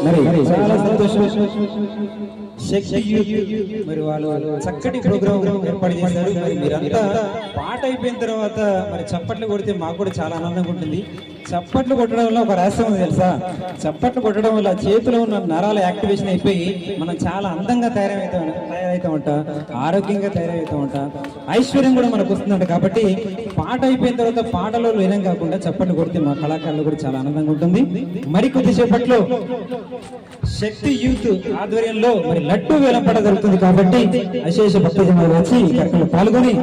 మరి చాలా సంతోషం. శక్తి మరి వాళ్ళు చక్కటి ప్రోగ్రామ్ ఏర్పాటు చేశారు. మరి మీరంతా పాట అయిపోయిన తర్వాత మరి చప్పట్లు కొడితే మాకు కూడా చాలా ఆనందంగా ఉంటుంది. చప్పట్లు కొట్టడం వల్ల ఒక రహస్యం ఉంది తెలుసా? చప్పట్లు కొట్టడం వల్ల చేతిలో ఉన్న నరాల యాక్టివేషన్ అయిపోయి మనం చాలా అందంగా తయారవుతామంట, ఆరోగ్యంగా తయారవుతామంట, ఐశ్వర్యం కూడా మనకు వస్తుందంట. కాబట్టి పాట అయిపోయిన తర్వాత పాటలో వినం కాకుండా చప్పట్లు కొడితే మా కళాకారులు కూడా చాలా ఆనందంగా ఉంటుంది. మరి కొద్దిసేపట్లో శక్తి యూత్ ఆధ్వర్యంలో మరి లడ్డు వేలంపాట జరుగుతుంది. కాబట్టి అశేష భక్తజనులు వచ్చి ఈ కార్యక్రమంలో పాల్గొని